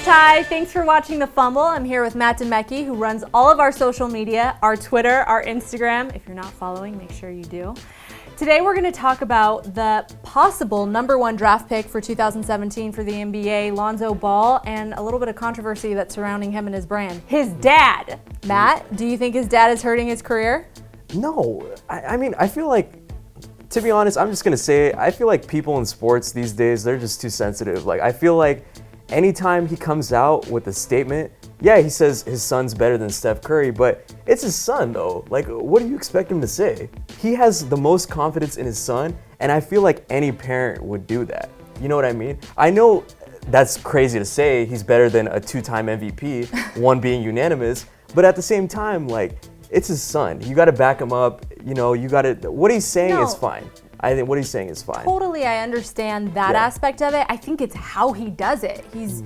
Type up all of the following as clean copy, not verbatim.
Ty. Thanks for watching The Fumble. I'm here with Matt Demecki, who runs all of our social media, our Twitter, our Instagram. If you're not following, make sure you do. Today we're going to talk about the possible #1 draft pick for 2017 for the NBA, Lonzo Ball, and a little bit of controversy that's surrounding him and his brand. His dad. Matt, do you think his dad is hurting his career? No. I mean, I feel like, to be honest, I'm just going to say it. I feel like people in sports these days, they're just too sensitive. Like, I feel like anytime he comes out with a statement, yeah, he says his son's better than Steph Curry, but it's his son though. Like, what do you expect him to say? He has the most confidence in his son, and I feel like any parent would do that. You know what I mean? I know that's crazy to say he's better than a 2-time MVP, one being unanimous, but at the same time, like, it's his son. You gotta back him up, you know, what he's saying is fine. I think what he's saying is fine. Totally, I understand that aspect of it. I think it's how he does it. He's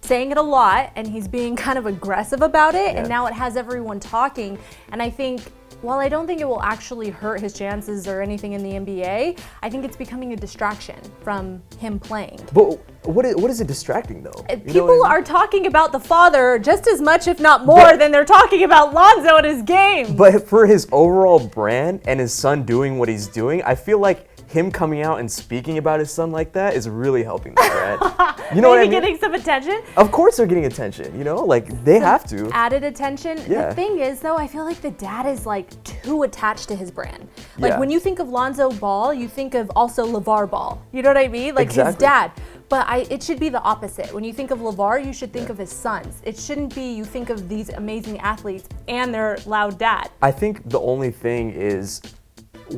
saying it a lot, and he's being kind of aggressive about it, and now it has everyone talking. And I think, while I don't think it will actually hurt his chances or anything in the NBA, I think it's becoming a distraction from him playing. But what is it distracting though? People are talking about the father just as much, if not more, than they're talking about Lonzo and his game. But for his overall brand and his son doing what he's doing, I feel like him coming out and speaking about his son like that is really helping the brand. You know what I mean? Getting some attention? Of course they're getting attention, you know? Like, they have to. Added attention. The thing is, though, I feel like the dad is, like, too attached to his brand. Like, when you think of Lonzo Ball, you think of also Lavar Ball. You know what I mean? Like, his dad. But it should be the opposite. When you think of Lavar, you should think of his sons. It shouldn't be you think of these amazing athletes and their loud dad. I think the only thing is,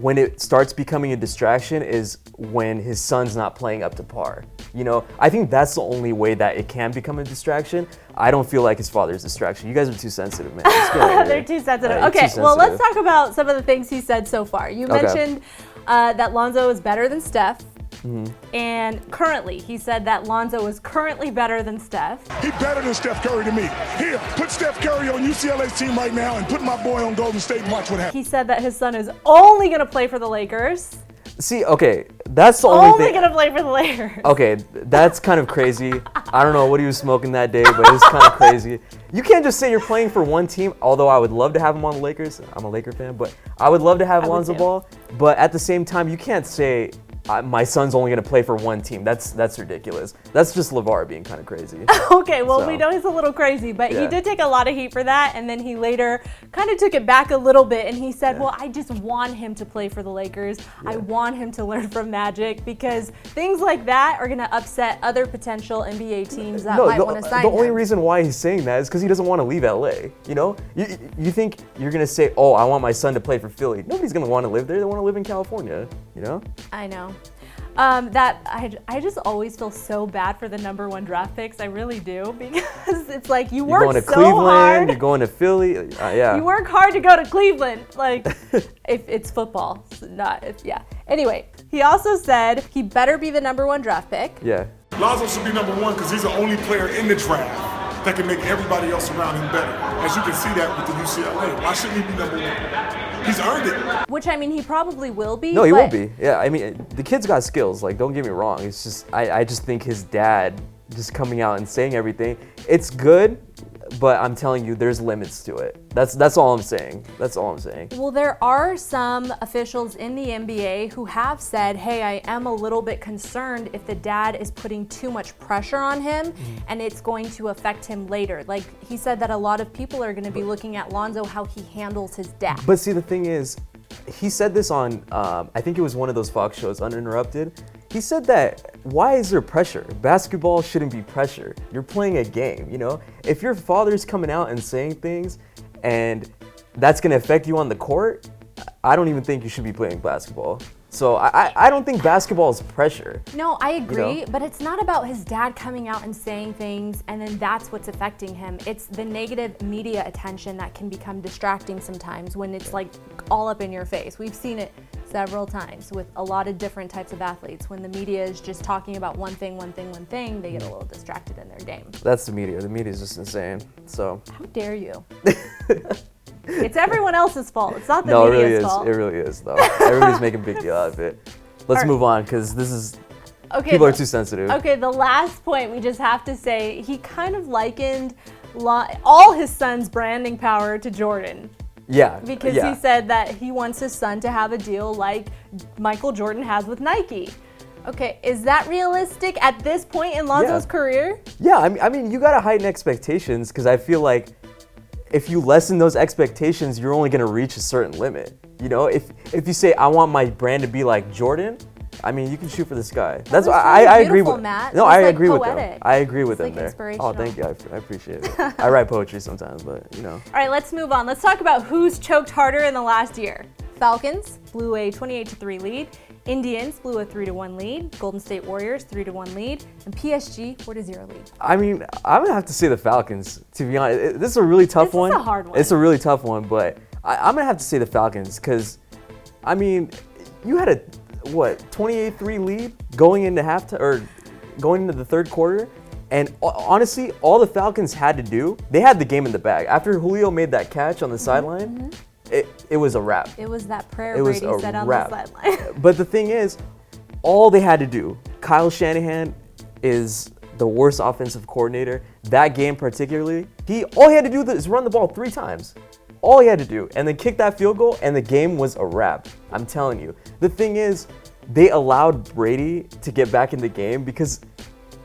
when it starts becoming a distraction is when his son's not playing up to par. You know, I think that's the only way that it can become a distraction. I don't feel like his father's a distraction. You guys are too sensitive, man. They're too sensitive. Okay, well, let's talk about some of the things he said so far. You mentioned that Lonzo is better than Steph. And currently, he said that Lonzo is currently better than Steph. He's better than Steph Curry to me. Here, put Steph Curry on UCLA's team right now and put my boy on Golden State and watch what happens. He said that his son is only going to play for the Lakers. See, okay, that's the only thing. Only going to play for the Lakers. Okay, that's kind of crazy. I don't know what he was smoking that day, but it's kind of crazy. You can't just say you're playing for one team, although I would love to have him on the Lakers. I'm a Laker fan, but I would love to have Lonzo Ball. But at the same time, you can't say, my son's only going to play for one team. That's ridiculous. That's just Lavar being kind of crazy. Okay, well, we know he's a little crazy, but he did take a lot of heat for that, and then he later kind of took it back a little bit, and he said, well, I just want him to play for the Lakers. I want him to learn from Magic, because things like that are going to upset other potential NBA teams that might want to sign him. The only reason why he's saying that is because he doesn't want to leave LA. You know, you think you're going to say, oh, I want my son to play for Philly. Nobody's going to want to live there. They want to live in California, you know? I know. I just always feel so bad for the #1 draft picks. I really do, because it's like you work so hard. You're going to Cleveland, you're going to Philly. You work hard to go to Cleveland. Like, if it's football, Anyway, he also said he better be the #1 draft pick. Yeah. Lonzo should be #1 because he's the only player in the draft that can make everybody else around him better. As you can see that with the UCLA. Why shouldn't he be #1? He's earned it. Which, I mean, he probably will be. No, he will be. Yeah, I mean, the kid's got skills. Like, don't get me wrong. It's just, I just think his dad just coming out and saying everything, it's good, but I'm telling you, there's limits to it. That's all I'm saying. That's all I'm saying. Well, there are some officials in the NBA who have said, hey, I am a little bit concerned if the dad is putting too much pressure on him and it's going to affect him later. Like, he said that a lot of people are going to be looking at Lonzo, how he handles his dad. But see, the thing is, he said this on, I think it was one of those Fox shows, Uninterrupted. He said that, why is there pressure? Basketball shouldn't be pressure. You're playing a game, you know? If your father's coming out and saying things and that's gonna affect you on the court, I don't even think you should be playing basketball. So I don't think basketball is pressure. No, I agree, but it's not about his dad coming out and saying things and then that's what's affecting him. It's the negative media attention that can become distracting sometimes when it's like all up in your face. We've seen it several times with a lot of different types of athletes. When the media is just talking about one thing, they get a little distracted in their game. That's the media. The media is just insane. So how dare you? It's everyone else's fault. It's not the media's fault. It really is, though. Everybody's making a big deal out of it. Let's move on, because this is Okay, People are too sensitive. Okay, the last point we just have to say, he kind of likened all his son's branding power to Jordan. Yeah. Because yeah. he said that he wants his son to have a deal like Michael Jordan has with Nike. Okay, is that realistic at this point in Lonzo's career? Yeah, I mean, you gotta heighten expectations because I feel like if you lessen those expectations, you're only gonna reach a certain limit. You know, if you say I want my brand to be like Jordan, I mean, you can shoot for the sky. That's why I agree with Matt. No, I agree with them. I agree with them like there. Oh, thank you. I appreciate it. I write poetry sometimes, but you know. All right, let's move on. Let's talk about who's choked harder in the last year. Falcons blew a 28-3 lead. Indians blew a 3-1 lead. Golden State Warriors 3-1 lead, and PSG 4-0 lead. I mean, I'm gonna have to say the Falcons. To be honest, this is a really tough one. This is a hard one. It's a really tough one, but I'm gonna have to say the Falcons because, I mean, you had a 28-3 lead going into halftime or going into the third quarter, and honestly, all the Falcons had to do, they had the game in the bag. After Julio made that catch on the sideline, it was a wrap. It was that prayer Brady said on the sideline. But the thing is, all they had to do, Kyle Shanahan is the worst offensive coordinator. That game particularly, all he had to do is run the ball 3 times. All he had to do, and then kick that field goal, and the game was a wrap. I'm telling you. The thing is, they allowed Brady to get back in the game because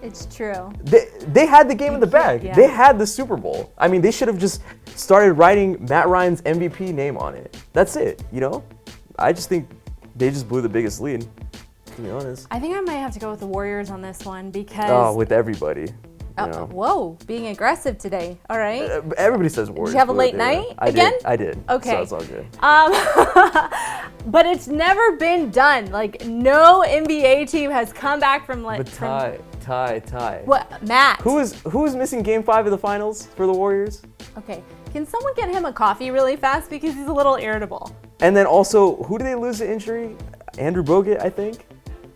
it's true. They had the game in the bag. Yeah. They had the Super Bowl. I mean, they should have just started writing Matt Ryan's MVP name on it. That's it, you know? I just think they just blew the biggest lead, to be honest. I think I might have to go with the Warriors on this one because... with everybody. You know. Whoa, being aggressive today. All right. Everybody says Warriors. Did you have a late night again? I did. Okay. So it's all good. But it's never been done. Like, no NBA team has come back from like... But tie. What, Matt? Who is missing Game 5 of the finals for the Warriors? Okay. Can someone get him a coffee really fast because he's a little irritable? And then also, who did they lose to injury? Andrew Bogut, I think.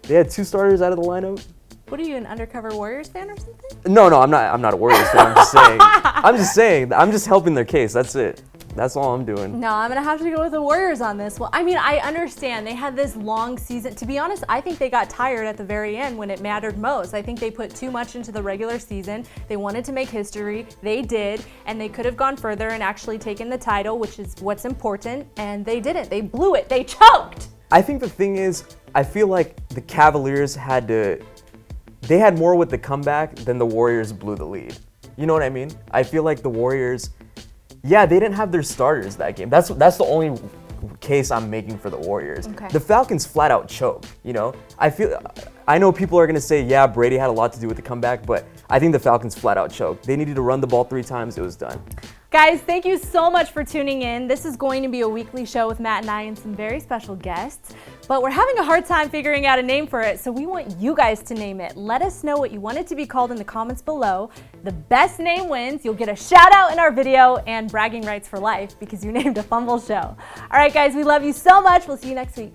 They had 2 starters out of the lineup. What are you, an undercover Warriors fan or something? No, I'm not a Warriors fan. I'm just saying. I'm just helping their case. That's it. That's all I'm doing. No, I'm going to have to go with the Warriors on this. Well, I mean, I understand. They had this long season. To be honest, I think they got tired at the very end when it mattered most. I think they put too much into the regular season. They wanted to make history. They did. And they could have gone further and actually taken the title, which is what's important. And they didn't. They blew it. They choked. I think the thing is, I feel like the Cavaliers they had more with the comeback than the Warriors blew the lead. You know what I mean? I feel like the Warriors, they didn't have their starters that game. That's the only case I'm making for the Warriors. Okay. The Falcons flat out choked, you know? I know people are gonna say, Brady had a lot to do with the comeback, but I think the Falcons flat out choked. They needed to run the ball 3 times, it was done. Guys, thank you so much for tuning in. This is going to be a weekly show with Matt and I and some very special guests, but we're having a hard time figuring out a name for it, so we want you guys to name it. Let us know what you want it to be called in the comments below. The best name wins. You'll get a shout out in our video and bragging rights for life because you named a Fumble show. All right, guys, we love you so much. We'll see you next week.